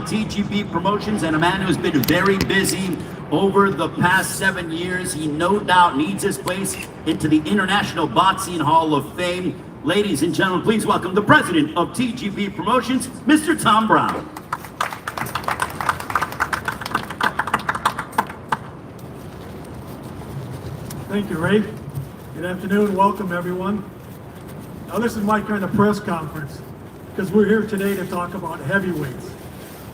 TGB Promotions and a man who's been very busy over the past 7 years. He no doubt needs his place into the International Boxing Hall of Fame. Ladies and gentlemen, please welcome the president of TGB Promotions, Mr. Tom Brown. Thank you, Ray. Good afternoon. Welcome, everyone. Now, this is my kind of press conference because we're here today to talk about heavyweights.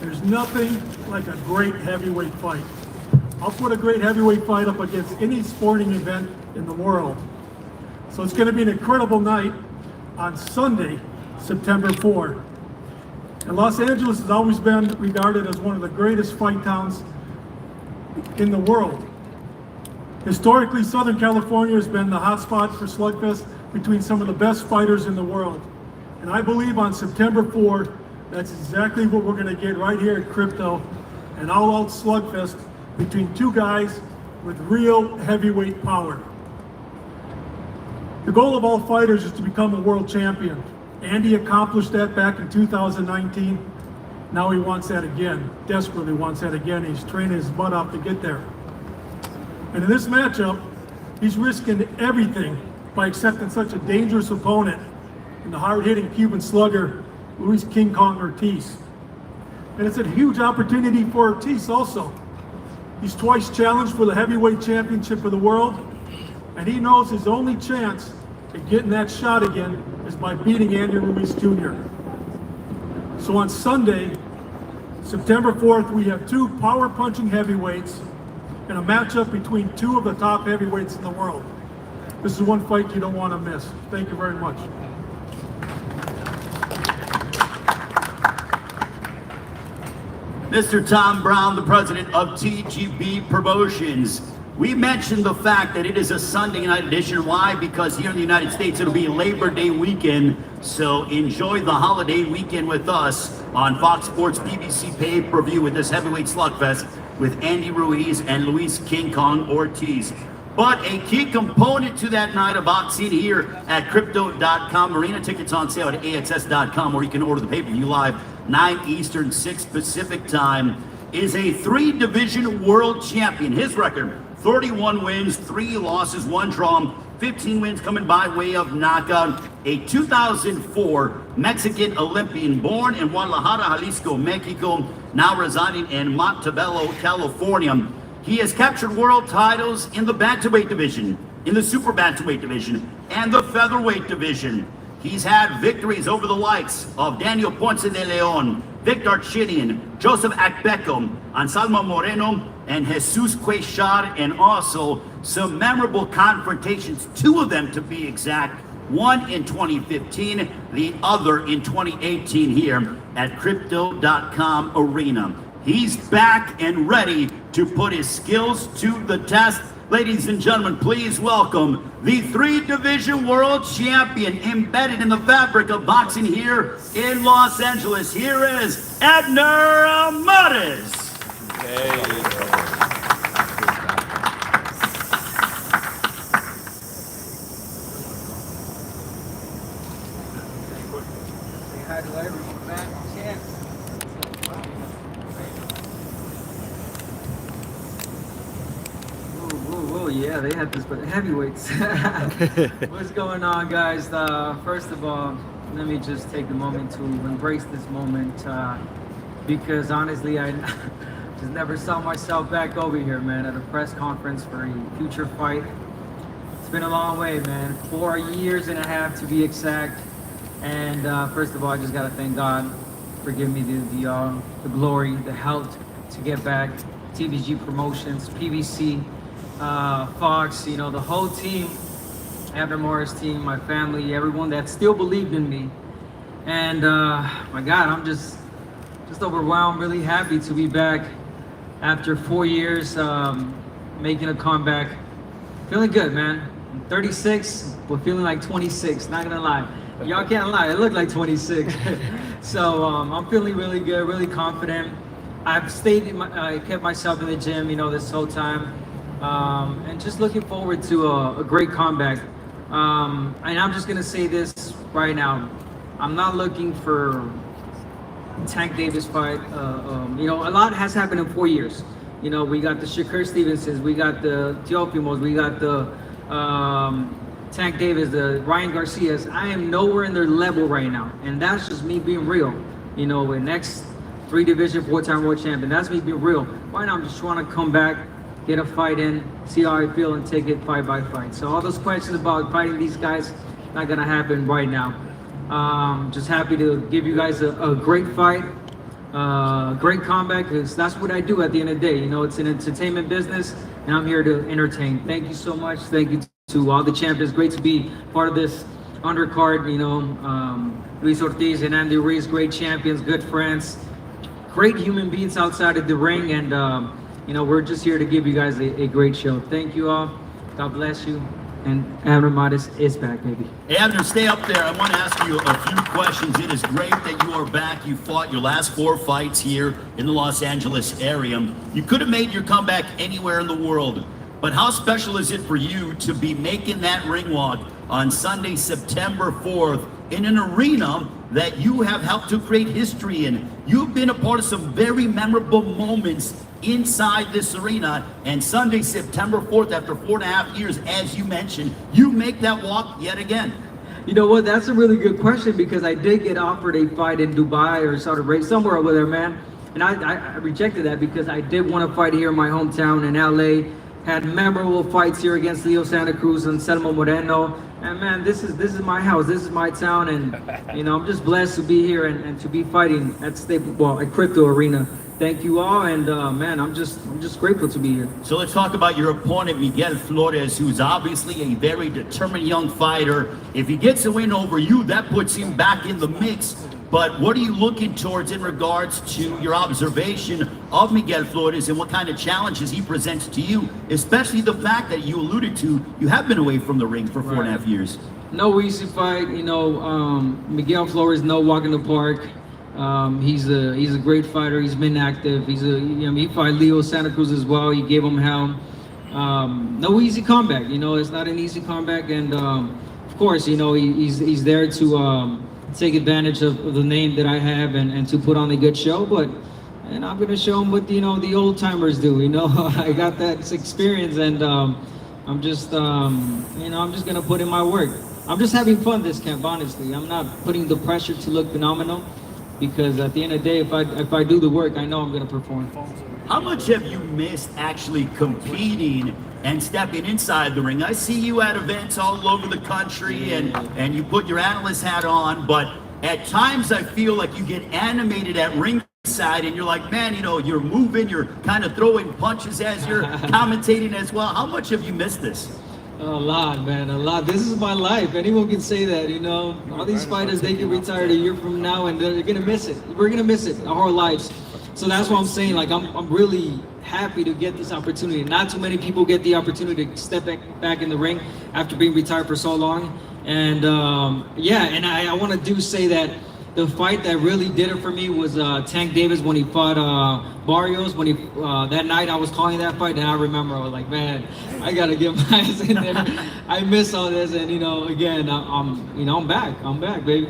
There's nothing like a great heavyweight fight. I'll put a great heavyweight fight up against any sporting event in the world. So it's going to be an incredible night on Sunday, September 4th. And Los Angeles has always been regarded as one of the greatest fight towns in the world. Historically, Southern California has been the hotspot for slugfest between some of the best fighters in the world. And I believe on September 4th, that's exactly what we're going to get right here at Crypto, an all-out slugfest between two guys with real heavyweight power. The goal of all fighters is to become a world champion. Andy accomplished that back in 2019. Now he wants that again, desperately wants that again. He's training his butt off to get there. And in this matchup, he's risking everything by accepting such a dangerous opponent in the hard-hitting Cuban slugger, Ruiz King Kong Ortiz. And it's a huge opportunity for Ortiz also. He's twice challenged for the heavyweight championship of the world, and he knows his only chance at getting that shot again is by beating Andy Ruiz Jr. So on Sunday, September 4th, we have two power-punching heavyweights and a matchup between two of the top heavyweights in the world. This is one fight you don't want to miss. Thank you very much. Mr. Tom Brown, the president of TGB Promotions. We mentioned the fact that it is a Sunday night edition. Why? Because here in the United States, it'll be Labor Day weekend. So enjoy the holiday weekend with us on Fox Sports PBC pay-per-view with this heavyweight slugfest with Andy Ruiz and Luis King Kong Ortiz. But a key component to that night of boxing here at Crypto.com. Arena tickets on sale at AXS.com, where you can order the pay-per-view live 9 Eastern, 6 Pacific time, is a 3-division world champion. His record, 31 wins, 3 losses, 1 draw, 15 wins coming by way of knockout. A 2004 Mexican Olympian, born in Guadalajara, Jalisco, Mexico, now residing in Montebello, California. He has captured world titles in the bantamweight division, in the super bantamweight division, and the featherweight division. He's had victories over the likes of Daniel Ponce de Leon, Victor Chinian, Joseph Akbeko, Anselmo Moreno, and Jesus Cuellar, and also some memorable confrontations, 2 of them to be exact, one in 2015, the other in 2018 here at Crypto.com Arena. He's back and ready to put his skills to the test. Ladies and gentlemen, please welcome the 3-division world champion embedded in the fabric of boxing here in Los Angeles. Here is Abner Mares. Hi to everyone, man. Whoa, yeah, they had this, but heavyweights. What's going on, guys? First of all, let me just take the moment to embrace this moment because honestly, I just never saw myself back over here, man, at a press conference for a future fight. It's been a long way, man. 4 years and a half to be exact. And first of all, I just gotta thank God for giving me the glory, the health to get back. TVG Promotions, PBC, Fox, you know, the whole team, Abner Mares team, my family, everyone that still believed in me. And my God, I'm just overwhelmed, really happy to be back after 4 years, making a comeback. Feeling good, man. I'm 36, but feeling like 26, not gonna lie. Y'all can't lie, I look like 26. So I'm feeling really good, really confident. I've I kept myself in the gym, you know, this whole time. And just looking forward to a great comeback. And I'm just gonna say this right now. I'm not looking for Tank Davis fight. You know, a lot has happened in 4 years. You know, we got the Shakur Stevensons, we got the Teofimos, we got the Tank Davis, the Ryan Garcias. I am nowhere in their level right now, and that's just me being real. You know, the next 3 division 4-time world champion. That's me being real. Right now, I'm just trying to come back, get a fight in, see how I feel, and take it fight by fight. So all those questions about fighting these guys, not gonna happen right now. Just happy to give you guys a great fight, great comeback, because that's what I do at the end of the day. You know, it's an entertainment business, and I'm here to entertain. Thank you so much. Thank you to all the champions. Great to be part of this undercard. You know, Luis Ortiz and Andy Ruiz, great champions, good friends, great human beings outside of the ring, and you know, we're just here to give you guys a great show. Thank you all. God bless you. And Abner Mares is back, baby. Hey, Abner, stay up there. I want to ask you a few questions. It is great that you are back. You fought your last 4 fights here in the Los Angeles area. You could have made your comeback anywhere in the world, but how special is it for you to be making that ring walk on Sunday, September 4th, in an arena that you have helped to create history in? You've been a part of some very memorable moments inside this arena, and Sunday, September 4th, after 4.5 years, as you mentioned, you make that walk yet again. You know what? That's a really good question, because I did get offered a fight in Dubai or Saudi Arabia, somewhere over there, man. And I rejected that because I did want to fight here in my hometown in LA. Had memorable fights here against Leo Santa Cruz and Selma Moreno. And man, this is my house, this is my town, and you know, I'm just blessed to be here and to be fighting at Crypto Arena. Thank you all, and man, I'm just grateful to be here. So let's talk about your opponent, Miguel Flores, who's obviously a very determined young fighter. If he gets a win over you, that puts him back in the mix. But what are you looking towards in regards to your observation of Miguel Flores and what kind of challenges he presents to you, especially the fact that you alluded to, you have been away from the ring for 4.5 years. No easy fight, you know. Miguel Flores, no walk in the park. He's a great fighter. He's been active. He fought Leo Santa Cruz as well. He gave him hell. No easy comeback. You know, it's not an easy comeback, and of course, you know, he's there to take advantage of the name that I have and to put on a good show. And I'm gonna show him what the old timers do. You know, I got that experience, and I'm just gonna put in my work. I'm just having fun this camp, honestly. I'm not putting the pressure to look phenomenal, because at the end of the day, if I do the work, I know I'm gonna perform. How much have you missed actually competing and stepping inside the ring? I see you at events all over the country, and you put your analyst hat on, but at times I feel like you get animated at ringside, and you're like, man, you know, you're moving, you're kind of throwing punches as you're commentating as well. How much have you missed this? A lot, man, a lot. This is my life. Anyone can say that, you know. All these fighters, they can retire a year from now, and they're gonna miss it. We're gonna miss it our whole lives. So that's what I'm saying. Like, I'm really happy to get this opportunity. Not too many people get the opportunity to step back in the ring after being retired for so long. And yeah, and I want to say that the fight that really did it for me was Tank Davis when he fought Barrios. When he that night I was calling that fight, and I remember I was like, man, I gotta get my ass in there. I miss all this, and you know, again, I'm back, baby.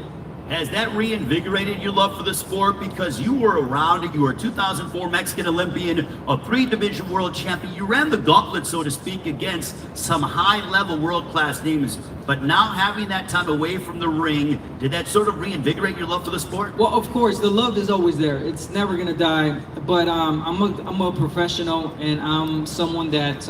Has that reinvigorated your love for the sport? Because you were around it. You were a 2004 Mexican Olympian, a 3-division world champion. You ran the gauntlet, so to speak, against some high-level world-class names. But now having that time away from the ring, did that sort of reinvigorate your love for the sport? Well, of course, the love is always there. It's never gonna die. But I'm a professional, and I'm someone that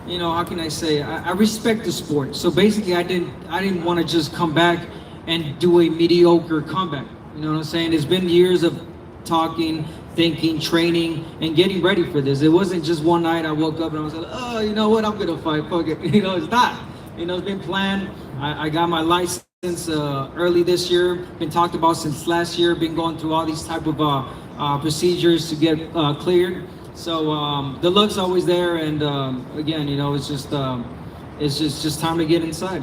you know, how can I say? I respect the sport. So basically, I didn't want to just come back and do a mediocre comeback. You know what I'm saying? It's been years of talking, thinking, training, and getting ready for this. It wasn't just one night I woke up and I was like, oh, you know what? I'm gonna fight. Fuck it. You know, it's not. You know, it's been planned. I got my license early this year. Been talked about since last year. Been going through all these type of procedures to get cleared. So the love's always there, and again, you know, it's just time to get inside.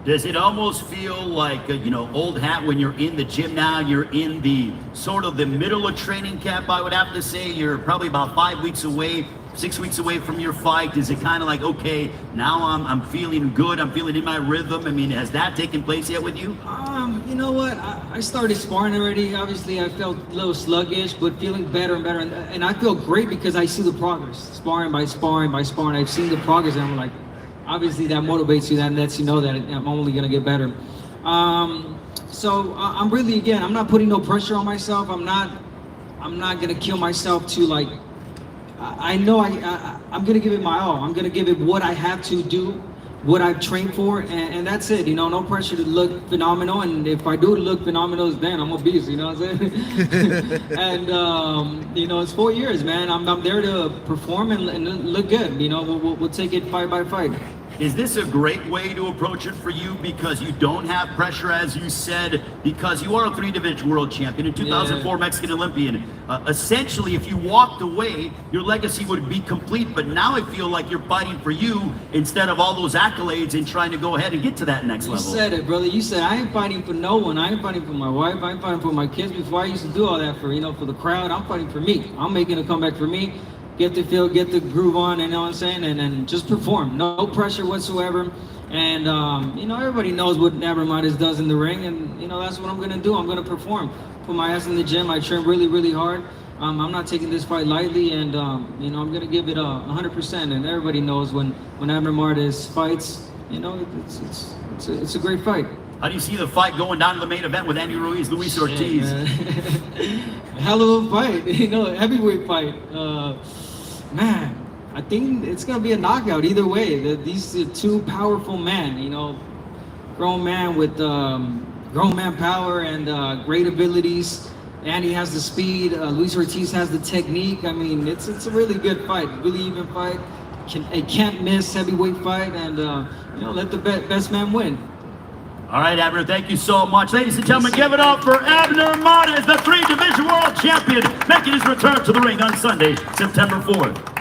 Does it almost feel like, you know, old hat when you're in the gym now, you're in the sort of the middle of training camp, I would have to say. You're probably about 5 weeks away 6 weeks away from your fight? Is it kind of like, okay, now I'm feeling good, I'm feeling in my rhythm? I mean, has that taken place yet with you? You know what? I started sparring already. Obviously, I felt a little sluggish, but feeling better and better. And I feel great because I see the progress. Sparring by sparring by sparring, I've seen the progress, and I'm like, obviously that motivates you. That lets you know that I'm only gonna get better. So I'm really, again, I'm not putting no pressure on myself. I'm not gonna kill myself to like. I know I'm gonna give it my all. I'm gonna give it what I have to do, what I've trained for, and that's it. You know, no pressure to look phenomenal. And if I do look phenomenal, then I'm obese. You know what I'm saying? And you know, it's 4 years, man. I'm there to perform and look good. You know, we'll take it fight by fight. Is this a great way to approach it for you because you don't have pressure, as you said, because you are a 3-division world champion, a 2004 Mexican Olympian. Essentially, if you walked away, your legacy would be complete, but now I feel like you're fighting for you instead of all those accolades and trying to go ahead and get to that next level. You said it, brother. You said, I ain't fighting for no one. I ain't fighting for my wife. I ain't fighting for my kids. Before I used to do all that for, you know, for the crowd, I'm fighting for me. I'm making a comeback for me. Get the feel, get the groove on, you know what I'm saying, and just perform. No pressure whatsoever. And you know, everybody knows what Abner Mares does in the ring, and you know, that's what I'm gonna do. I'm gonna perform. Put my ass in the gym. I train really, really hard. I'm not taking this fight lightly, and you know, I'm gonna give it 100%. And everybody knows when Abner Mares fights, you know, it's a great fight. How do you see the fight going down to the main event with Andy Ruiz, Luis Ortiz? Hell of a fight, you know, heavyweight fight. Man, I think it's gonna be a knockout either way. These are two powerful men, you know, grown man with grown man power and great abilities. Andy has the speed. Luis Ortiz has the technique. I mean, it's a really good fight, really even fight. A can't miss heavyweight fight, and you know, let the best man win. All right, Abner, thank you so much. Ladies and gentlemen, give it up for Abner Mares, the 3-division world champion, making his return to the ring on Sunday, September 4th.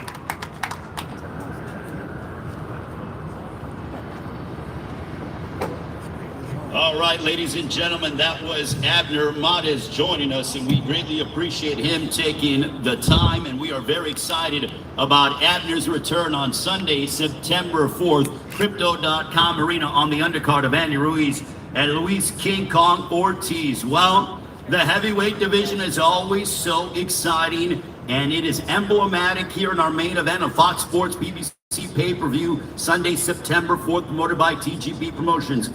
All right, ladies and gentlemen, that was Abner Mares joining us, and we greatly appreciate him taking the time, and we are very excited about Abner's return on Sunday, September 4th, Crypto.com Arena on the undercard of Andy Ruiz and Luis King Kong Ortiz. Well, the heavyweight division is always so exciting, and it is emblematic here in our main event of Fox Sports BBC pay-per-view, Sunday, September 4th, promoted by TGB Promotions.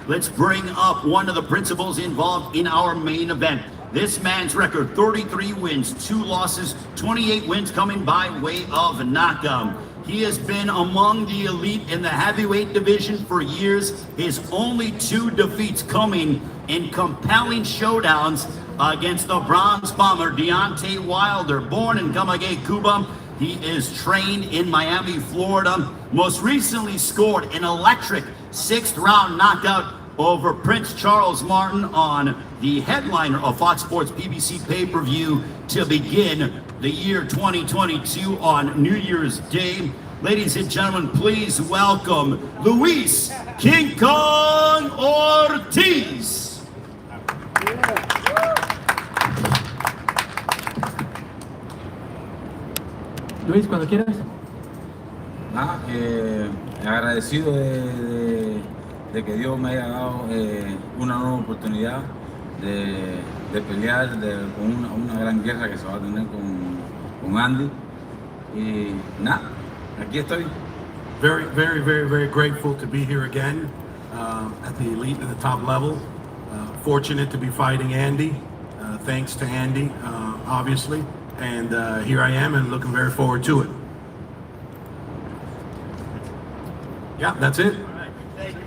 Let's bring up one of the principals involved in our main event. This man's record, 33 wins, 2 losses, 28 wins coming by way of knockout. He has been among the elite in the heavyweight division for years. His only 2 defeats coming in compelling showdowns against the Bronze Bomber, Deontay Wilder. Born in Camagüey, Cuba, he is trained in Miami, Florida. Most recently scored an electric 6th round knockout over Prince Charles Martin on the headliner of Fox Sports BBC pay-per-view to begin the year 2022 on New Year's Day. Ladies and gentlemen, please welcome Luis King Kong Ortiz. Luis, cuando quieras. Agradecido de que Dios me haya dado una nueva oportunidad de pelear con una gran guerra que se va a tener con Andy. Y nada, aquí estoy. Very, very, very, very grateful to be here again at the elite at the top level. Fortunate to be fighting Andy. Thanks to Andy, obviously. And here I am and looking very forward to it. Yeah, that's it. All right. Thank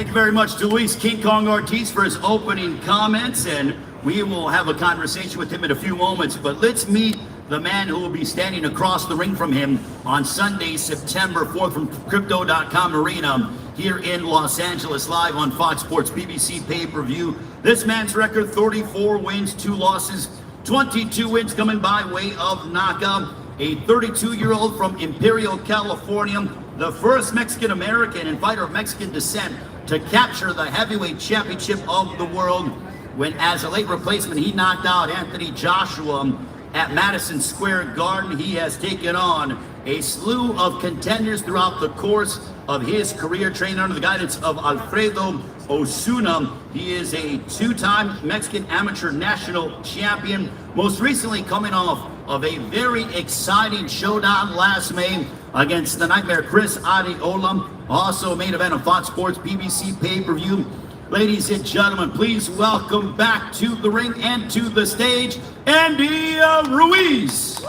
you very much to Luis King Kong Ortiz for his opening comments, and we will have a conversation with him in a few moments. But let's meet the man who will be standing across the ring from him on Sunday, September 4th from Crypto.com Arena here in Los Angeles, live on Fox Sports BBC pay-per-view. This man's record, 34 wins, 2 losses, 22 wins coming by way of knockout. A 32-year-old from Imperial, California, the first Mexican-American and fighter of Mexican descent to capture the heavyweight championship of the world when, as a late replacement, he knocked out Anthony Joshua at Madison Square Garden. He has taken on a slew of contenders throughout the course of his career, training under the guidance of Alfredo Osuna. He is a two-time Mexican amateur national champion, most recently coming off of a very exciting showdown last May against the Nightmare Chris Arreola, also a main event of Fox Sports PBC pay-per-view. Ladies and gentlemen, please welcome back to the ring and to the stage, Andy Ruiz.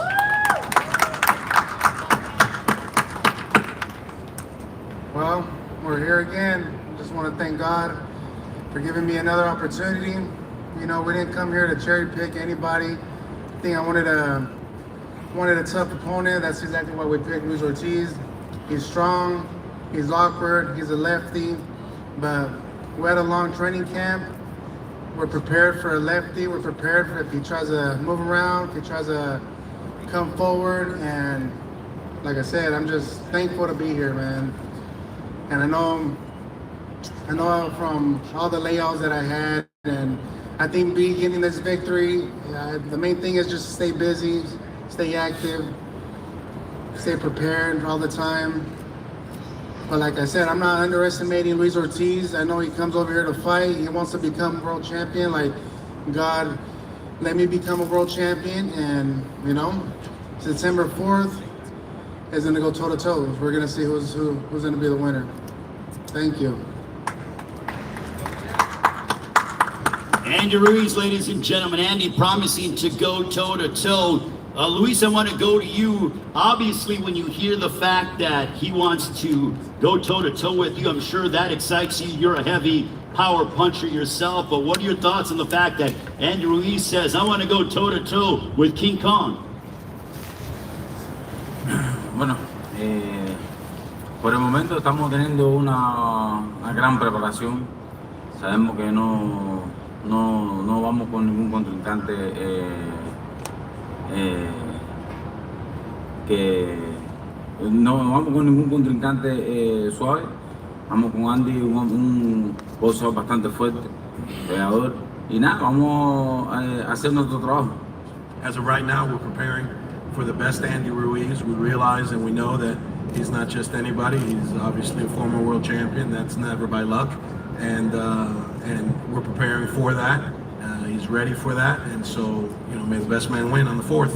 Well, we're here again. Just want to thank God for giving me another opportunity. You know, we didn't come here to cherry pick anybody. I think I wanted a tough opponent. That's exactly why we picked Ruiz Ortiz. He's strong, he's awkward, he's a lefty, but we had a long training camp. We're prepared for a lefty. We're prepared for if he tries to move around, if he tries to come forward. And like I said, I'm just thankful to be here, man. And I know from all the layouts that I had, and I think getting this victory, the main thing is just stay busy, stay active, stay prepared all the time. But like I said, I'm not underestimating Ruiz Ortiz. I know he comes over here to fight. He wants to become world champion. Like, God, let me become a world champion. And, you know, September 4th is going to go toe-to-toe. We're going to see who's going to be the winner. Thank you. Andy Ruiz, ladies and gentlemen. Andy promising to go toe-to-toe. Luis, I want to go to you. Obviously, when you hear the fact that he wants to go toe-to-toe with you, I'm sure that excites you. You're a heavy power puncher yourself, but what are your thoughts on the fact that Andy Ruiz says, I want to go toe-to-toe with King Kong? Bueno, por el momento estamos teniendo una gran preparación. Sabemos que no vamos con ningún contrincante que no vamos con ningún contrincante suave. Vamos con Andy, un boxeador bastante fuerte, peleador, y nada, vamos a hacer nuestro trabajo. As of right now, we're preparing for the best Andy Ruiz. We realize and we know that he's not just anybody. He's obviously a former world champion. That's never by luck, and we're preparing for that. He's ready for that, and so, you know, may the best man win on the 4th.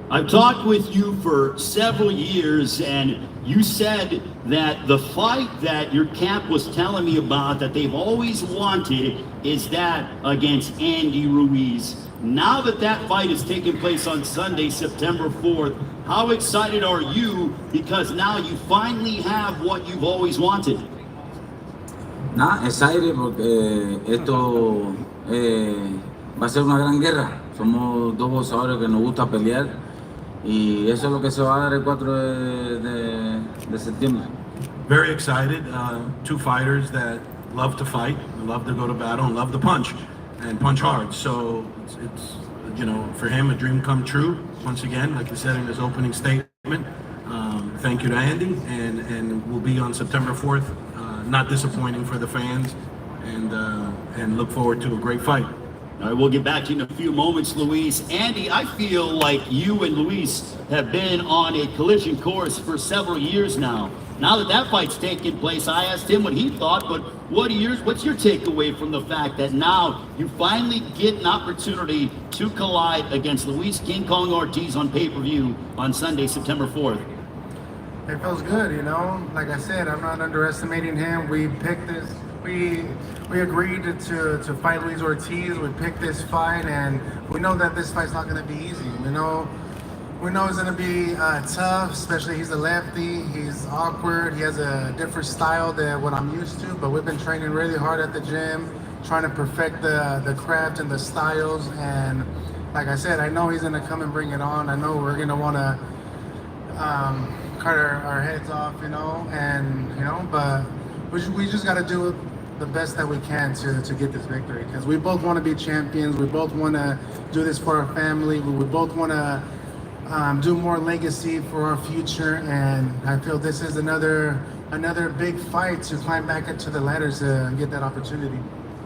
I've talked with you for several years, and you said that the fight that your camp was telling me about that they've always wanted is that against Andy Ruiz. Now that that fight is taking place on Sunday, September 4th, how excited are you, because now you finally have what you've always wanted? Nada, excited porque esto va a ser una gran guerra. Somos dos boxeadores que nos gusta pelear y eso es lo que se va a dar el 4 de septiembre. Very excited. Two fighters that love to fight, love to go to battle, and love to punch, and punch hard. So it's you know, for him, a dream come true. Once again, like he said in his opening statement, thank you to Andy, and we'll be on September 4th. Not disappointing for the fans, and look forward to a great fight. All right, we'll get back to you in a few moments, Luis. Andy, I feel like you and Luis have been on a collision course for several years now. Now that that fight's taking place, I asked him what he thought, but what's your takeaway from the fact that now you finally get an opportunity to collide against Luis King Kong Ortiz on pay-per-view on Sunday, September 4th? It feels good, you know. Like I said, I'm not underestimating him. We picked this. We agreed to fight Ruiz Ortiz. We picked this fight, and we know that this fight's not going to be easy. We know it's going to be tough, especially he's a lefty. He's awkward. He has a different style than what I'm used to. But we've been training really hard at the gym, trying to perfect the craft and the styles. And like I said, I know he's going to come and bring it on. I know we're going to want to cut our heads off, you know, but we just got to do the best that we can to get this victory, because we both want to be champions. We both want to do this for our family. We both want to do more legacy for our future, and I feel this is another big fight to climb back into the ladders and get that opportunity.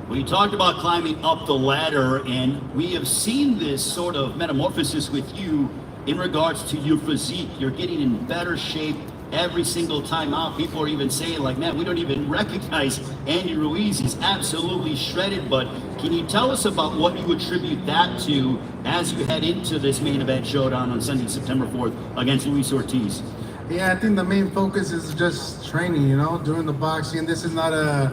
We talked about climbing up the ladder, and we have seen this sort of metamorphosis with you in regards to your physique. You're getting in better shape every single time out. People are even saying, like, man, we don't even recognize Andy Ruiz. He's absolutely shredded. But can you tell us about what you attribute that to as you head into this main event showdown on Sunday, September 4th against Luis Ortiz? Yeah, I think the main focus is just training, doing the boxing. This is not a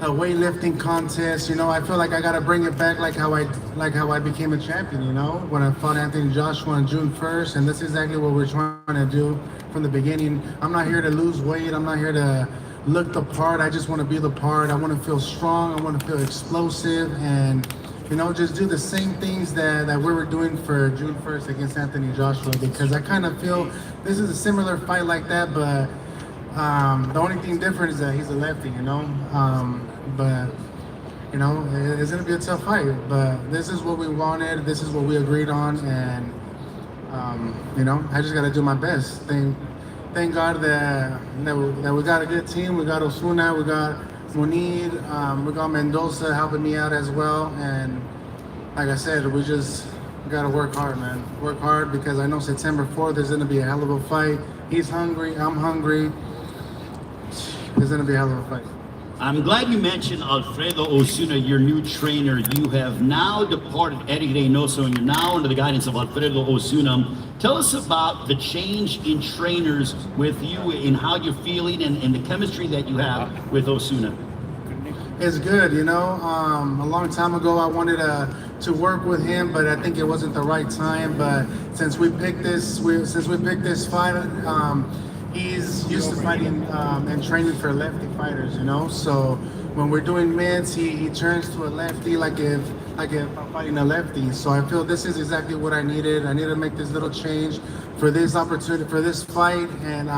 weightlifting contest. I feel like I gotta bring it back like how I became a champion, when I fought Anthony Joshua on June 1st, and that's exactly what we're trying to do from the beginning. I'm not here to lose weight. I'm not here to look the part. I just want to be the part. I want to feel strong. I want to feel explosive, and just do the same things that we were doing for June 1st against Anthony Joshua, because I kind of feel this is a similar fight like that, but the only thing different is that he's a lefty, but it's gonna be a tough fight. But this is what we wanted. This is what we agreed on, and I just gotta do my best. Thank God that we got a good team. We got Osuna, we got Munir, we got Mendoza helping me out as well. And like I said, we just gotta work hard, man. Work hard, because I know September 4th is gonna be a hell of a fight. He's hungry, I'm hungry. It's gonna be a hell of a fight. I'm glad you mentioned Alfredo Osuna, your new trainer. You have now departed Eddie Reynoso, and you're now under the guidance of Alfredo Osuna. Tell us about the change in trainers with you and how you're feeling and the chemistry that you have with Osuna. It's good, a long time ago I wanted to work with him, but I think it wasn't the right time. But since we picked this fight, he's used to fighting and training for lefty fighters, So when we're doing mids, he turns to a lefty like if I'm fighting a lefty. So I feel this is exactly what I needed. I needed to make this little change for this opportunity, for this fight. And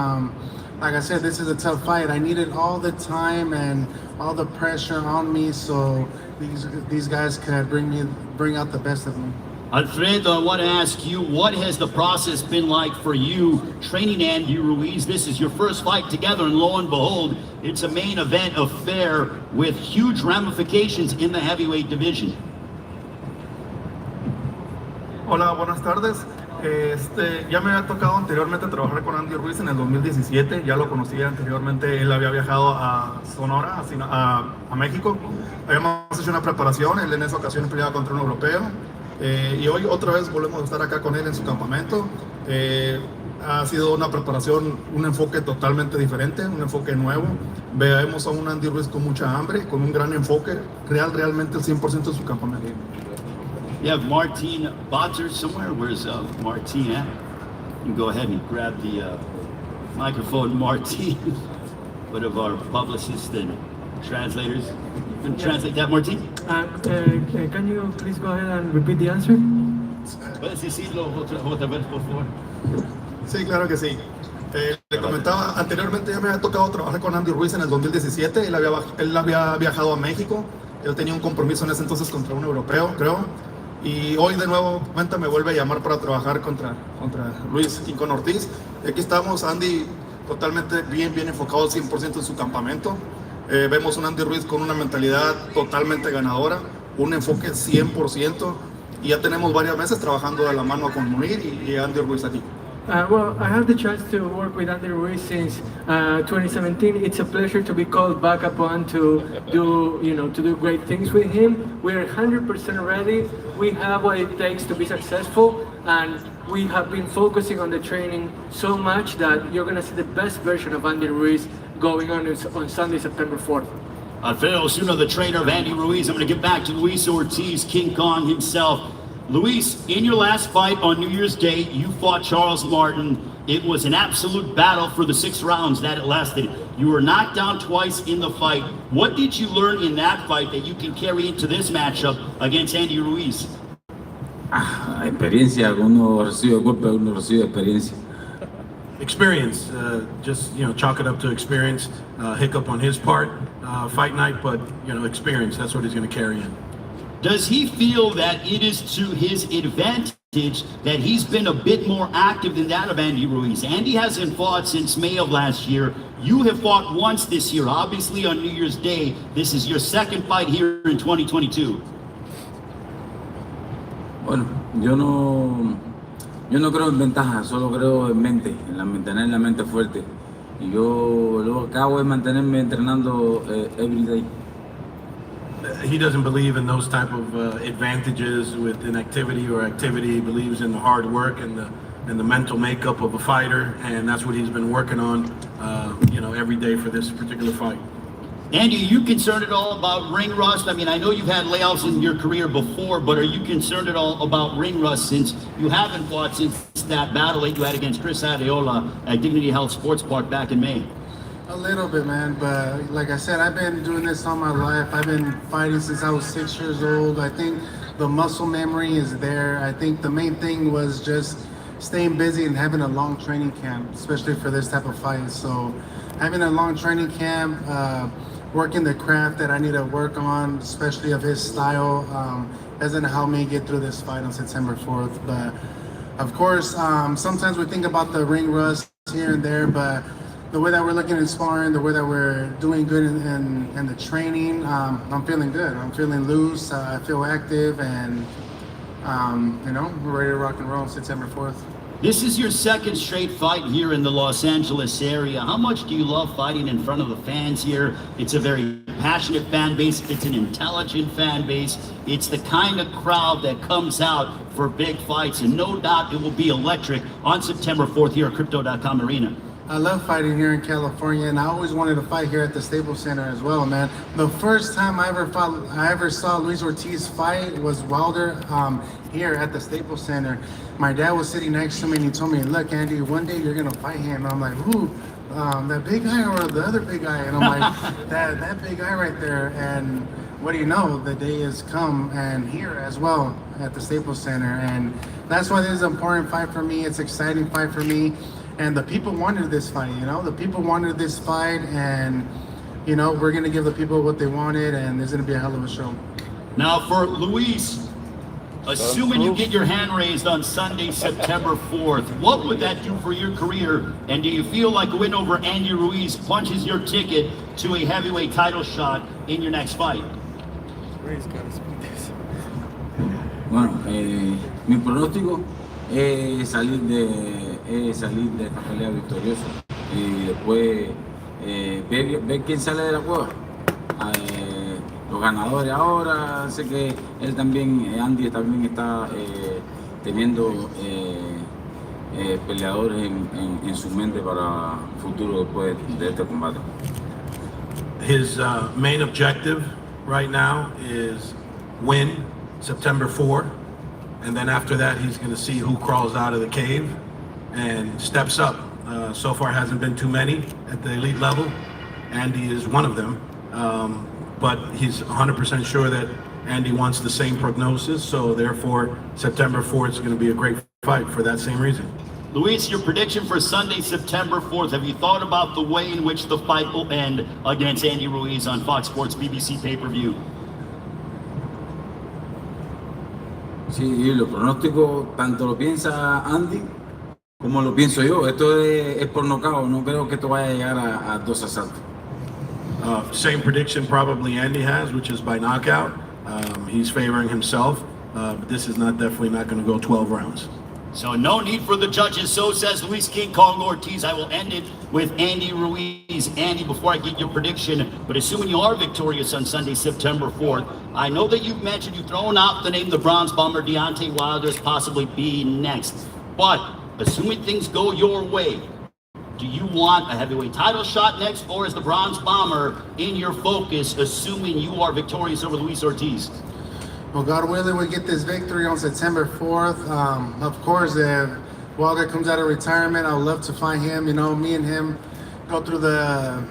like I said, this is a tough fight. I needed all the time and all the pressure on me, so these guys could bring out the best of me. Alfredo, I want to ask you, what has the process been like for you training Andy Ruiz? This is your first fight together, and lo and behold, it's a main event affair with huge ramifications in the heavyweight division. Hola, buenas tardes. Ya me había tocado anteriormente trabajar con Andy Ruiz en el 2017, ya lo conocía anteriormente, él había viajado a Sonora, a México. Habíamos hecho una preparación, él en esa ocasión peleaba contra un europeo. Y hoy otra vez volvemos a estar acá con él en su campamento. Ha sido una preparación, un enfoque totalmente diferente, un enfoque nuevo. Vemos a un Andy Ruiz con mucha hambre, con un gran enfoque, realmente el 100% de su campamento. You have Martin Botzer somewhere. Where's Martin at? You can go ahead and grab the microphone, Martin, one of our publicists and translators. You can translate that, Martin? Can you please go ahead and repeat the answer? ¿Puedes decirlo otra vez, por favor? Sí, claro que sí. Le comentaba, anteriormente ya me había tocado trabajar con Andy Ruiz en el 2017, él había viajado a México, él tenía un compromiso en ese entonces contra un europeo, creo, y hoy de nuevo me vuelve a llamar para trabajar contra Luis Quincón Ortiz. Y aquí estamos, Andy totalmente bien enfocado al 100% en su campamento. Vemos un Andy Ruiz con una mentalidad totalmente ganadora, un enfoque 100%, y ya tenemos varios meses trabajando de la mano con Munir y Andy Ruiz aquí. Well, I had the chance to work with Andy Ruiz since 2017. It's a pleasure to be called back upon to do great things with him. We're 100% ready. We have what it takes to be successful, and we have been focusing on the training so much that you're going to see the best version of Andy Ruiz going on Sunday, September 4th. Alfredo Osuna, the trainer of Andy Ruiz. I'm going to get back to Luis Ortiz, King Kong himself. Luis, in your last fight on New Year's Day, you fought Charles Martin. It was an absolute battle for the 6 rounds that it lasted. You were knocked down twice in the fight. What did you learn in that fight that you can carry into this matchup against Andy Ruiz? Experiencia, uno recibe golpe, uno recibe experiencia. Experience, just chalk it up to experience. Hiccup on his part, fight night, but experience. That's what he's going to carry in. Does he feel that it is to his advantage that he's been a bit more active than that of Andy Ruiz. Andy hasn't fought since May of last year. You have fought once this year, obviously on New Year's Day. This is your second fight here in 2022. Bueno, yo no creo en ventaja, solo creo en mente, en mantener la mente fuerte. Y yo lo que hago es mantenerme entrenando every day. He doesn't believe in those type of advantages with inactivity or activity. He believes in the hard work and the mental makeup of a fighter, and that's what he's been working on, every day for this particular fight. Andy, are you concerned at all about ring rust? I mean, I know you've had layoffs in your career before, but are you concerned at all about ring rust since you haven't fought since that battle that you had against Chris Adeola at Dignity Health Sports Park back in May? A little bit, man, but like I said, I've been doing this all my life. I've been fighting since I was 6 years old. I think the muscle memory is there. I think the main thing was just staying busy and having a long training camp, especially for this type of fight. So having a long training camp, working the craft that I need to work on, especially of his style, doesn't help me get through this fight on September 4th. But of course, sometimes we think about the ring rust here and there, but the way that we're looking at sparring, the way that we're doing good in the training, I'm feeling good. I'm feeling loose. I feel active, and we're ready to rock and roll on September 4th. This is your second straight fight here in the Los Angeles area. How much do you love fighting in front of the fans here? It's a very passionate fan base. It's an intelligent fan base. It's the kind of crowd that comes out for big fights, and no doubt it will be electric on September 4th here at Crypto.com Arena. I love fighting here in California, and I always wanted to fight here at the Staples Center as well, man. The first time I ever saw Luis Ortiz fight was Wilder here at the Staples Center. My dad was sitting next to me, and he told me, "Look, Andy, one day you're gonna fight him." And I'm like, "Who? That big guy or the other big guy?" And I'm like, that big guy right there. And what do you know? The day has come, and here as well at the Staples Center. And that's why this is an important fight for me. It's an exciting fight for me. And the people wanted this fight, The people wanted this fight, and, we're going to give the people what they wanted, and there's going to be a hell of a show. Now for Luis, assuming you get your hand raised on Sunday, September 4th, what would that do for your career? And do you feel like a win over Andy Ruiz punches your ticket to a heavyweight title shot in your next fight? Bueno, mi pronóstico es salir de esta pelea victorioso y después ver quién sale de la cueva. Los ganadores ahora, sé que él también, Andy también está teniendo peleadores en su mente para futuro después de este combate. His main objective right now is win September 4th, and then after that he's going to see who crawls out of the cave and steps up. So far hasn't been too many at the elite level. Andy is one of them, but he's 100% sure that Andy wants the same prognosis, so therefore September 4th is going to be a great fight for that same reason. Luis, your prediction for Sunday, September 4th. Have you thought about the way in which the fight will end against Andy Ruiz on Fox Sports BBC pay-per-view? Sí, los pronósticos tanto lo piensa Andy como lo pienso yo. Esto es por nocaut, no creo que esto vaya a llegar a 2 asaltos. Same prediction probably Andy has, which is by knockout. He's favoring himself, but this is definitely not going to go 12 rounds. So no need for the judges, so says Luis King Kong Ortiz. I will end it with Andy Ruiz. Andy, before I get your prediction, but assuming you are victorious on Sunday, September 4th, I know that you've mentioned, you've thrown out the name the Bronze Bomber, Deontay Wilder, as possibly being next. But assuming things go your way, do you want a heavyweight title shot next, or is the Bronze Bomber in your focus, assuming you are victorious over Luis Ortiz? Well, God willing, we get this victory on September 4th. Of course, if Wilder comes out of retirement, I would love to fight him. Me and him go through the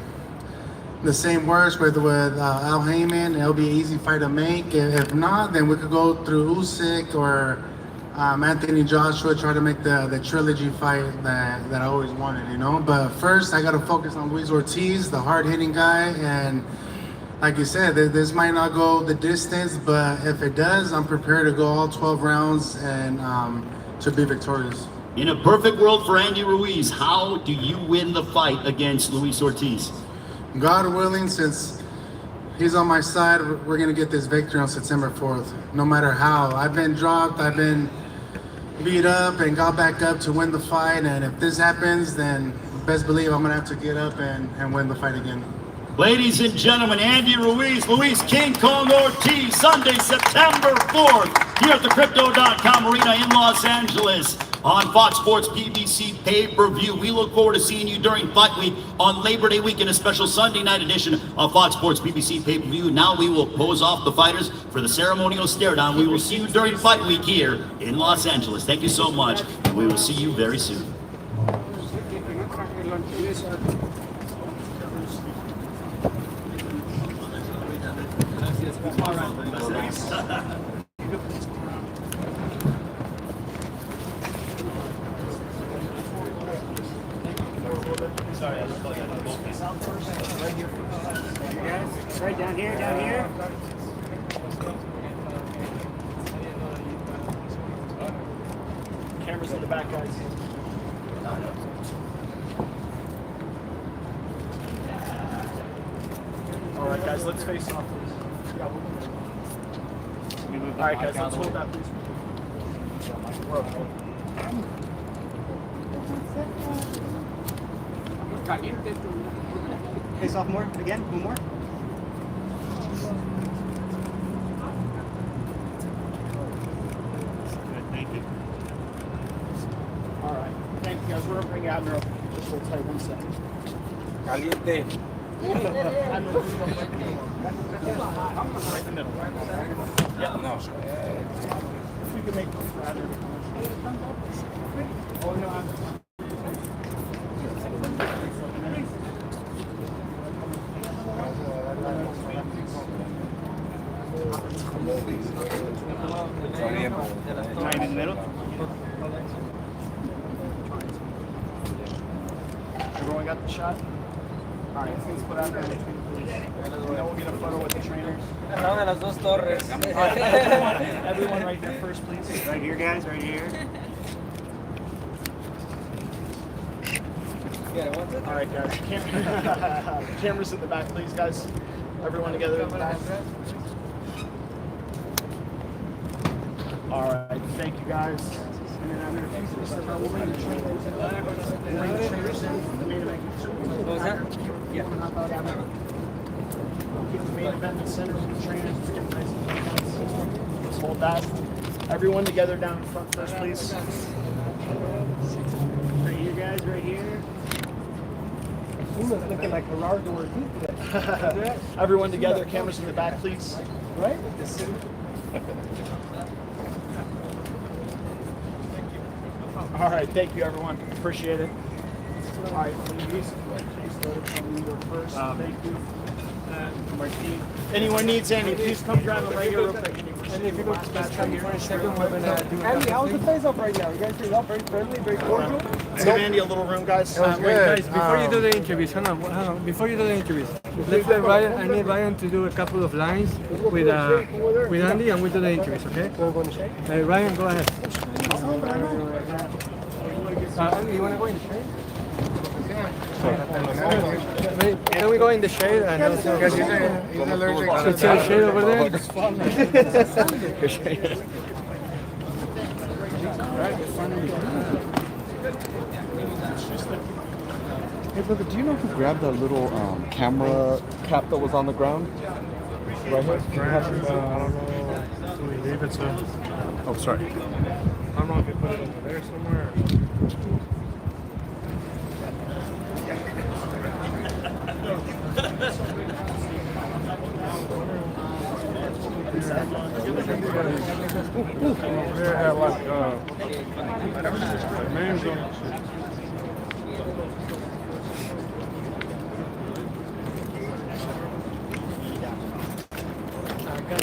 same works with Al Heyman. It'll be an easy fight to make. If not, then we could go through Usyk or Anthony Joshua, try to make the trilogy fight that I always wanted, But first, I got to focus on Luis Ortiz, the hard-hitting guy, and like you said, this might not go the distance, but if it does, I'm prepared to go all 12 rounds and to be victorious. In a perfect world for Andy Ruiz, how do you win the fight against Luis Ortiz? God willing, since he's on my side, we're going to get this victory on September 4th, no matter how. I've been dropped, I've been beat up and got back up to win the fight, and if this happens, then best believe I'm going to have to get up and win the fight again. Ladies and gentlemen, Andy Ruiz, Luis King Kong Ortiz, Sunday, September 4th, here at the Crypto.com Arena in Los Angeles on Fox Sports PBC pay-per-view. We look forward to seeing you during Fight Week on Labor Day weekend, a special Sunday night edition of Fox Sports PBC pay-per-view. Now we will pose off the fighters for the ceremonial stare-down. We will see you during Fight Week here in Los Angeles. Thank you so much, and we will see you very soon. Right down here, down here. Cameras in the back, guys. All right, guys, let's face off. All right, guys, let's hold that, please. Face off more, again, one more. Good, thank you. All right, thank you, guys. We're going to bring Abner up. Just hold tight 1 second. Caliente. Right in the middle. Yeah. No. If we can make this for Abner. Oh, no, Abner. Right in the middle. Everyone got the shot? All right, let's put out there. And then we'll get a photo with the trainers. Al lado de las dos torres. Everyone right there first, please. Right here, guys, right here. All right, guys. Cameras in the back, please, guys. Everyone together in the back. All right, thank you, guys. And then I'm going to step out. We'll bring the trainers. We'll bring the trainers in. The main event. What was that? Yeah. Keep the main event in the center with the trainers. Let's get nice and close. Let's hold that. Everyone together down in front first, please. Right here, guys, right here. Looking like Gerardo Ortiz. Everyone together, cameras in the back, please. Right? All right, thank you, everyone. Appreciate it. All right, please go first. Thank you. Martin. Anyone needs any, please come grab them right here real quick. And if you go to this here for a second, we're gonna do Andy, how's the place up right now? You guys feel up very friendly, very cordial? Let's give Andy a little room, guys. Wait, Guys, before you do the interviews, hold on. Before you do the interviews, let's let Ryan. I need Ryan to do a couple of lines with Andy, and we do the interviews. Okay? Ryan, go ahead. Andy, you wanna go in the shade? Can we go in the shade? And He's allergic to it's a shade over there. Hey brother, do you know who grabbed that little camera cap that was on the ground? Right here? I don't know. Do we leave it so? Oh, sorry. I don't know if you put it over there somewhere. There had like names on it.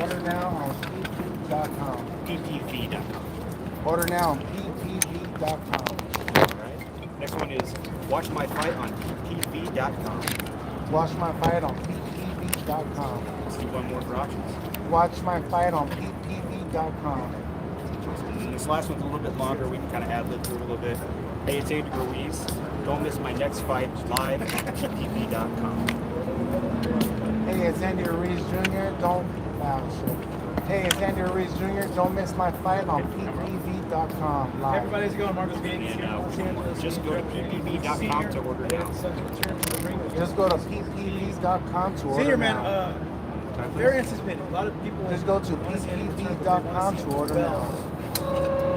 Order now on ppv.com. ppv.com. Order now on ppv.com. Next one is watch my fight on ppv.com. Watch my fight on ppv.com. ppv.com. Let's do one more for options. Watch my fight on ppv.com. And this last one's a little bit longer. We can kind of ad-lib through it a little bit. Hey, it's Andy Ruiz. Don't miss my next fight live at ppv.com. Hey, it's Andy Ruiz Jr. Hey, it's Andy Ruiz Jr. Don't miss my fight on ppv.com live. Everybody's going Marcus Gaines. And just go to ppv.com to order now. Just go to ppv.com to order Senior now. man, variance has been a lot of people Just go to ppv.com to order now.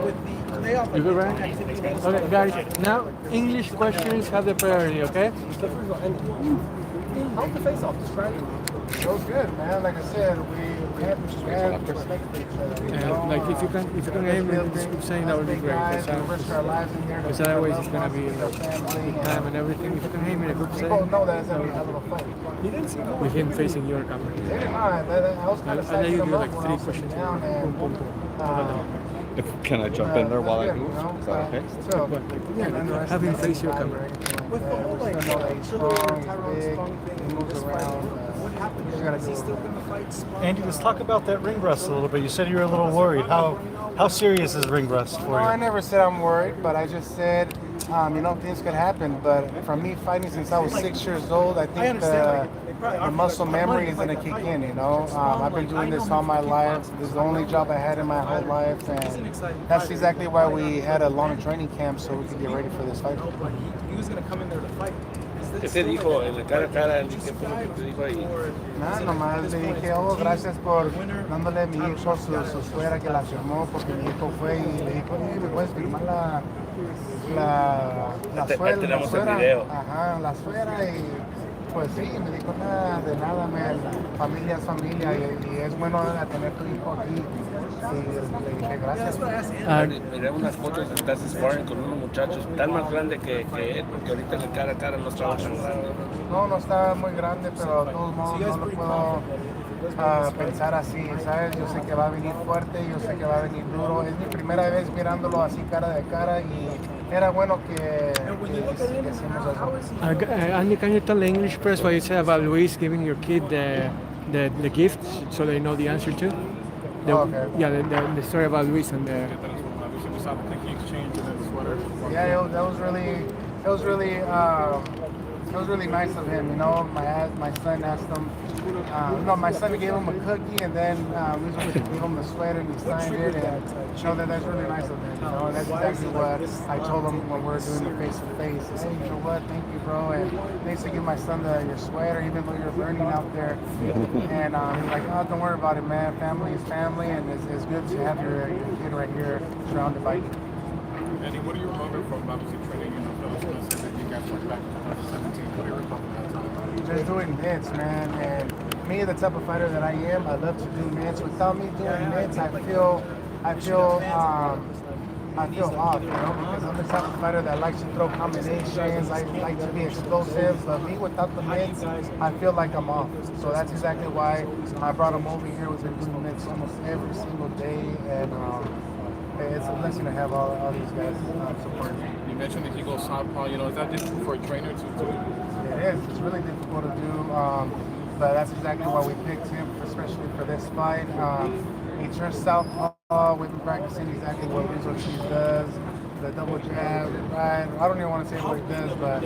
with the layoff. You good, Ryan? Okay, guys. Now English questions have the priority. Okay. How's the face off? Describe it. It was good, man. Like I said, we had respect for each other. You know? Like if you can hear me saying that would be great. Guys, we risk our lives in there. Because otherwise it's gonna be like time and everything. If you can hear me in a group People setting, know that it's gonna be a hell of a fight. with him facing your camera. They didn't mind. I was kind of I'll let you sizing do them like up when I three was questions. sitting down and, Can I jump in there while I yeah, move? you know, Is that okay? it's tough. You can't underestimate Have him face your anybody or camera. anything like With the that. whole Just like to know that he's Triller, strong, Tyrone big, Spong thing, he moves this fight, around. what happened? You gotta Is he do still it. going to fight Spong? Andy, let's talk about that ring rust a little bit. You said you were a little worried. How serious is ring rust No, for I you? never said I'm worried, but I just said, you know, things could happen. But for me, fighting since I was 6 years old, I think the muscle memory is gonna kick in. You know, I've been doing this all my life. This is the only job I had in my whole life, and that's exactly why we had a long training camp so we could get ready for this fight. He was going to come in there to fight. ¿Qué te dijo en la cara a cara? ¿Qué fue lo que te dijo ahí? Nada, nomás le dije, oh, gracias por dándole a mi hijo su suera que la firmó, porque mi hijo fue y le dijo, ¿me puedes firmar la suera? Tenemos el video. Ajá, la suera y pues sí, me dijo nada de nada, man. Familia es familia y es bueno tener tu hijo aquí. Y le dije gracias. Miré unas fotos de estás sparring con unos muchachos tan más grande que él, porque ahorita en el cara a cara no estaba tan grande. No, no está muy grande, pero de todos modos no lo puedo pensar así, ¿sabes? Yo sé que va a venir fuerte, yo sé que va a venir duro. Es mi primera vez mirándolo así cara de cara y era bueno que hicimos eso. Andy, can you tell the English press what you said about Luis giving your kid the gift so they know the answer to? Okay. Yeah, the story about Luis and the. Yeah, that was really nice of him. You know, my son asked him. No, my son gave him a cookie, and then we gave him the sweater, and he signed it, and you know that's really nice of him. You know, and that's exactly what I told him when we were doing the face to face. Hey, you know what? Thank you, bro. And thanks to give my son your sweater, even though you're burning out there. And he's like, oh, don't worry about it, man. Family is family, and it's good to have your kid right here surrounded by you. Andy, what do you remember from obviously training in the Philippines and then you guys went back in 2017? What do you recall from that time? Just doing mitts, man. And me, the type of fighter that I am, I love to do mitts. Without me doing mitts, I feel off, you know, because I'm the type of fighter that likes to throw combinations, I like to be explosive. But me, without the mitts, I feel like I'm off. So that's exactly why I brought him over here. We've been doing mitts almost every single day, and it's a blessing to have all these guys supporting me. You mentioned that he goes southpaw. You know, is that difficult for a trainer to do? It is. It's really difficult to do, but that's exactly why we picked him, especially for this fight. He turns southpaw. We've been practicing exactly what Ruiz Ortiz does, the double jab, right? I don't even want to say what he does, but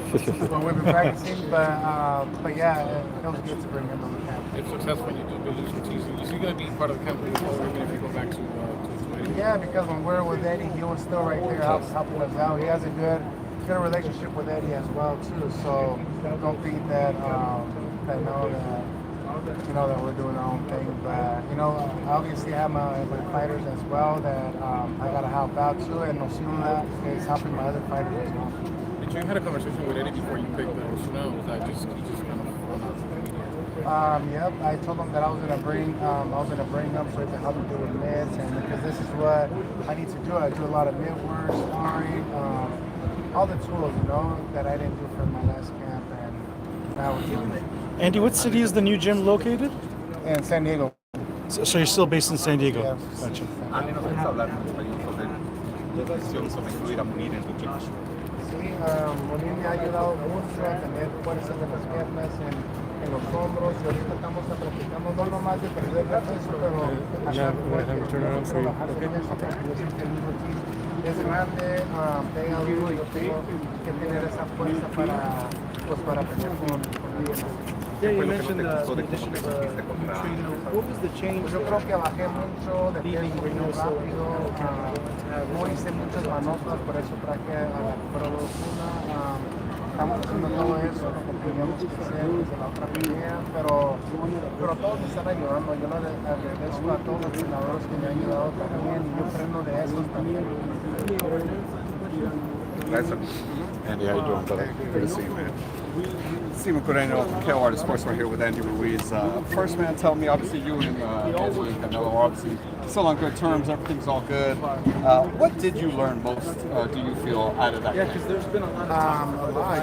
we've been practicing. But yeah, it was good to bring him on the camp. If successful, you do Ruiz Ortiz. Is he going to be part of the camp even if you go back to Yeah, because when we're with Eddie, he was still right there helping us out. He has a good relationship with Eddie as well too. So don't think that that we're doing our own thing. But you know, obviously I have my fighters as well that I gotta help out too, and Osuna is helping my other fighters as well. Did you had a conversation with Eddie before you picked Osuna? Was that just kind of? Yep, I told him that I was gonna bring him so he can help me do with mids, and because this is what I need to do. I do a lot of mid work, sparring, all the tools, you know, that I didn't do for my last camp, and now we're doing it. Andy, what city is the new gym located? In San Diego. So you're still based in San Diego? Yeah. Gotcha. Andy, ¿nos puedes hablar un poquito de la decisión sobre incluir a Munir en tu equipo? Sí, Munir me ha ayudado mucho a tener fuerza de las piernas en en los hombros y ahorita estamos practicando no nomás de perder el peso, pero bajar peso, porque yo sé que el Ortiz es grande, pega duro y yo tengo que tener esa fuerza para pelear con él. Yeah, you mentioned the addition of a trainer. What was the change? Yo creo que bajé mucho de peso muy rápido, no hice muchas manoplas, por eso traje a la Produzuna. Estamos haciendo todo eso, lo que teníamos que hacer desde la otra pelea, pero todos me están ayudando. Yo le agradezco a todos los entrenadores que me han ayudado también y yo aprendo de esos también. Andy, how you doing, brother? Good to see you, man. Steven Coreno, KO Artist Sports, right here with Andy Ruiz. First, man, tell me, obviously you and Andy and Canelo are obviously still on good terms. Everything's all good. What did you learn most, do you feel, out of that? Yeah, because there's been a lot.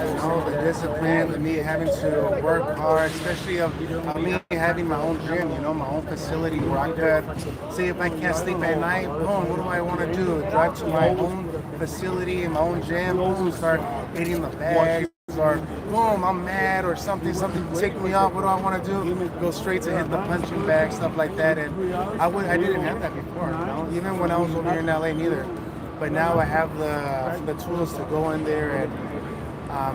You know, the discipline, the me having to work hard, especially of me having my own gym, you know, my own facility where I could say if I can't sleep at night, boom, what do I want to do? Drive to my own facility in my own gym, boom, start hitting the bags. Or boom, I'm mad or something ticked me off. What do I want to do? Go straight to hit the punching bag, stuff like that. And I didn't have that before, you know, even when I was over here in LA, neither. But now I have the tools to go in there and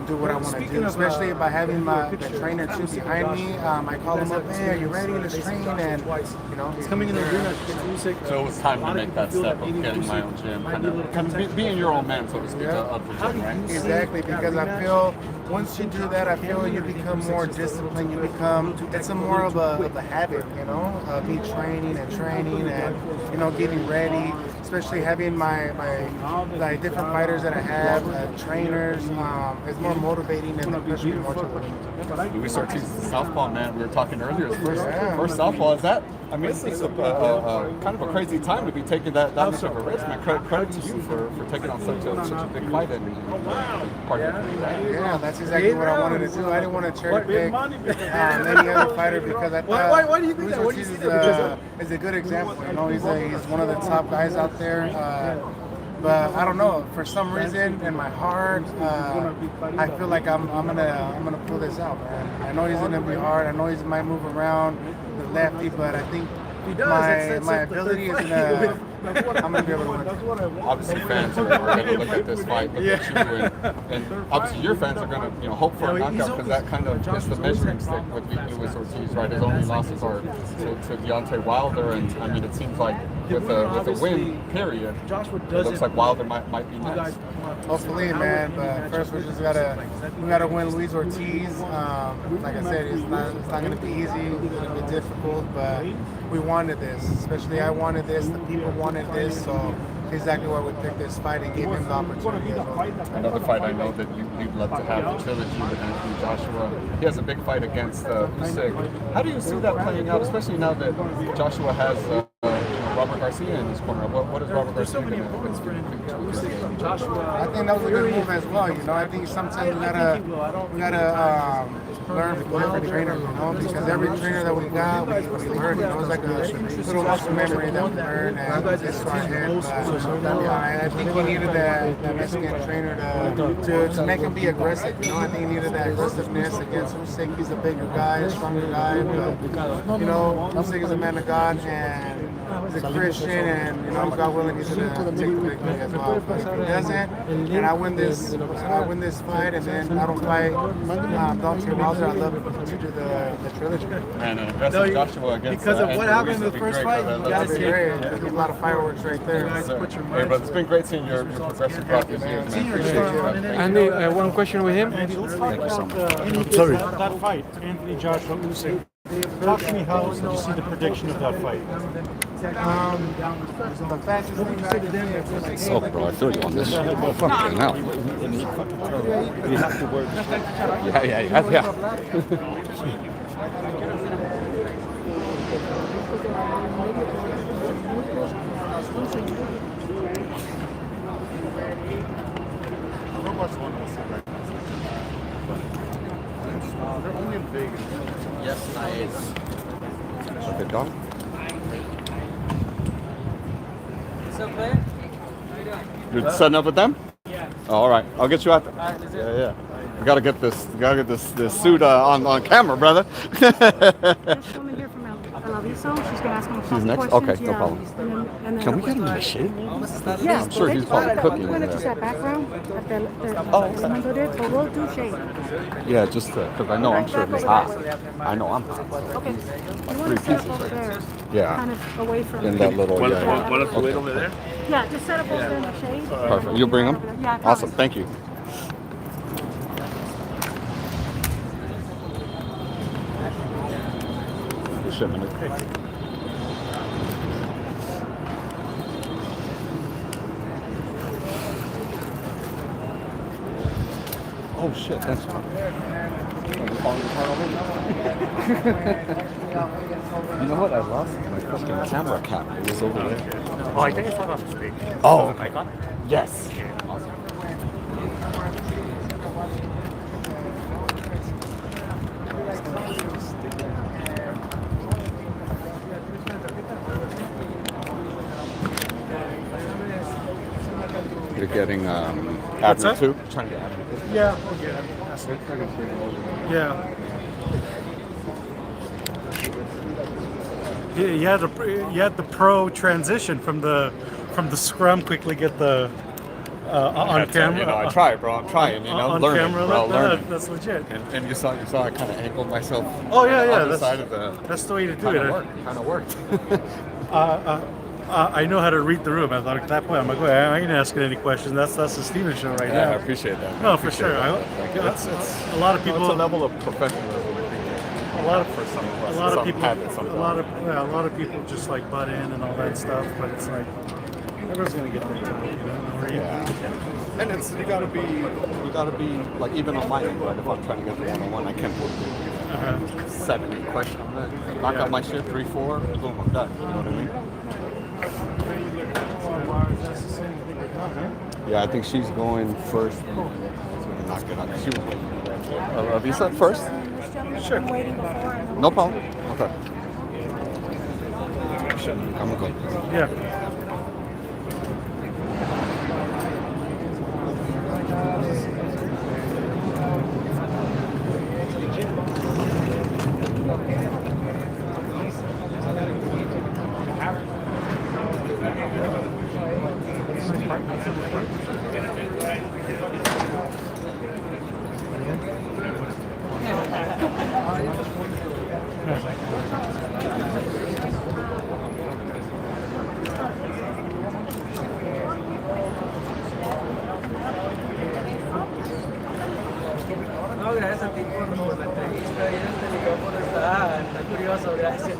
do what I want to do, especially by having the trainer too behind me. I call him up, hey, are you ready? Let's train, and you know, He's coming in the arena. So it was time to make that step of getting my own gym, kind of being your own man, so to speak, of the gym, right? Exactly, because I feel once you do that, I feel you become more disciplined. It's a more of a habit, you know, me training and you know, getting ready. Especially having my different fighters that I have, trainers, it's more motivating and it pushes me more to win. Luis Ortiz, southpaw, man. We were talking earlier. First southpaw. Is that? I mean, it's a kind of a crazy time to be taking that much of a risk, man. Credit to you for taking on such a big fight and part of it. Yeah, that's exactly what I wanted to do. I didn't want to cherry pick any other fighter because I thought why do you think Luis that? What do you Ortiz think is a good example. You know, he's one of the top guys out there. But I don't know. For some reason, in my heart, I feel like I'm gonna pull this out, man. I know he's gonna be hard. I know he might move around the lefty, but I think my ability is gonna. I'm gonna be able to win. Obviously, fans are going to look at this fight, look at you, and obviously your fans are going to hope for a knockout because that kind of is the measuring stick with Luis Ortiz, right? His only losses are to Deontay Wilder, and I mean it seems like with a win period, it looks like Wilder might be next. Hopefully, man. But first, we gotta win Luis Ortiz. Like I said, it's not gonna be easy. It's gonna be difficult, but we wanted this. Especially I wanted this. The people wanted this. So exactly why we picked this fight and gave him the opportunity as well. Another fight I know that you'd love to have, the trilogy with Anthony Joshua. He has a big fight against Usyk. How do you see that playing out, especially now that Joshua has Robert Garcia in his corner? What is Robert Garcia going to do? I think that was a good move as well. You know, I think sometimes we gotta learn from different trainers. You know, because every trainer that we got, we learned. You know, it's like a little muscle memory that we learned, and it's our head. I think he needed that Mexican trainer to make him be aggressive. You know, I think he needed that aggressiveness against Usyk. He's a bigger guy, a stronger guy, but you know, Usyk is a man of God and he's a Christian, and you know, God willing, he's gonna take the victory as well. But if he doesn't, and I win this fight, and then I don't fight Deontay Wilder, I'd love to do the trilogy. And aggressive Joshua against because of what happened in the first fight, you That'd be great. There's a lot of fireworks right there. Hey, but it's been great seeing your progressive throughout these years, man. Andy, one question with him. Andy, let's talk about that fight, Anthony Joshua Usyk. Talk to me, how did you see the prediction of that fight? The fastest thing So, bro, I feel you on this. Fucking hell. You have to work. Yeah. They're only in Vegas. Yes, nice. Okay, done. What's up, man? How you doing? You're setting up with them? Yeah. Oh, all right. I'll get you out there. All right, that's it. Yeah. We gotta get this suit on camera, brother. This woman here from El Aviso, she's gonna ask him a couple She's next? questions. Okay, no yeah. problem. And then Can we get him in the shade? Yeah, I'm sure he's probably cooking in We're there. just that background that the Oh, did, but we'll do shade. Yeah, just because I know I'm sure he's hot. I know I'm hot. Okay. You want Three to set pieces up over right there, Yeah. kind of away from In that little, Want yeah. us to wait over there? Yeah, just set up over there in the shade. Perfect. You'll bring him? Yeah, I promise. Awesome. Thank you. Oh shit, thanks. You know what? I lost my fucking camera cap. It was over there. Oh, I think it's on the stage. Oh, Icon? yes. You're getting Abner too? Trying to get Abner. Yeah, okay. Yeah. You had the pro transition from the scrum quickly get the on camera. You know, I try, bro. I'm trying. You know, on learning, camera. bro. Learning. That's legit. And you saw I kind of angled myself. Oh yeah, yeah. On the side of the. That's the way to do Kind it. of worked. Kind of worked. I know how to read the room. I thought at that point, I'm like, wait, I ain't asking any questions. That's the Steven show right now. I appreciate that. No, for sure. It's A lot of people. It's a level of professionalism. A lot of people. Habit, a lot of people just like butt in and all that stuff. But it's like everyone's gonna get their time, you know. Yeah. And it's you gotta be like even on my end, right? If I'm trying to get the one-on-one, I can't put 7 questions. Knock out my shit, 3, 4, boom, I'm done. You know what I mean? Yeah, I think she's going first. So we can knock it out. She was waiting. Visa first? Sure. No problem. Okay. I'm good. Yeah. No, gracias a ti por la entrevista y este micrófono está curioso, gracias.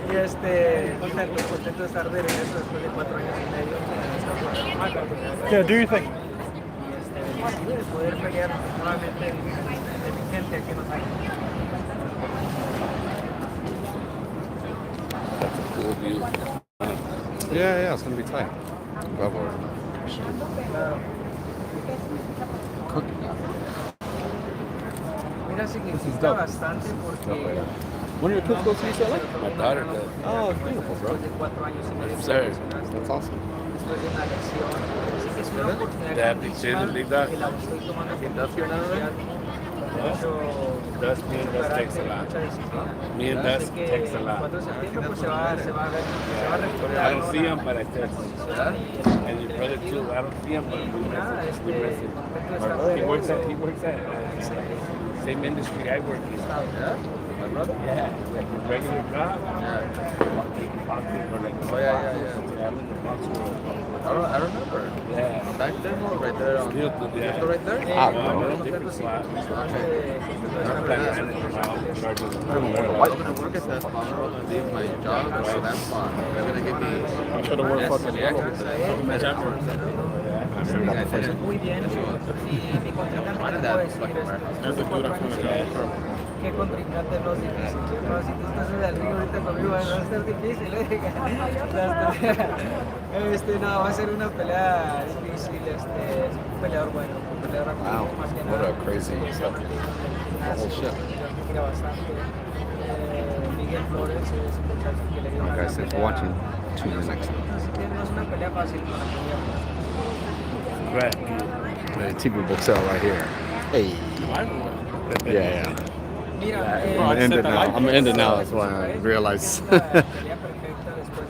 Y contento de estar de regreso después de 4 años y medio. Yeah, do your thing. Y de poder pelear nuevamente de mi gente aquí en Los Ángeles. That's a cool view. Yeah, it's gonna be tight. But we're cooking now. Mira, significa bastante porque... When your kids go to UCLA? My daughter does. Oh, beautiful, bro. Después de 4 años y medio. Sir. That's awesome. Después de una lesión. Así que es una oportunidad That grandísima did that. que la estoy tomando con mucha oportunidad. Does mean that takes a lot. Me and Dust takes a lot. El 4 de septiembre pues se va a recuperar. I don't see him, but I text him. And your brother too. I don't see him, but we message. He works at same industry I work in. My brother? Yeah, like a regular job. Yeah. I'm in the box world. I remember. Yeah. Back then, right there on Yeah. right there? Ah, no, different spot. I was work at that spot. I'm gonna leave my job so that's fine. They're gonna give me. I should have worked Muy bien. Y mi contrincante puedo decir qué contrincante no es difícil. No, si tú estás en el río ahorita conmigo va a ser difícil. No, va a ser una pelea difícil. Es un peleador bueno, un peleador activo más que nada. What a crazy whole shit. Mira bastante. Miguel Flores es un muchacho que le dio una Like I said, watching 2 minutes. Así que no es una pelea fácil para mí. The TV book sale right here. Hey. Yeah. I'm gonna end it now. That's why I realized.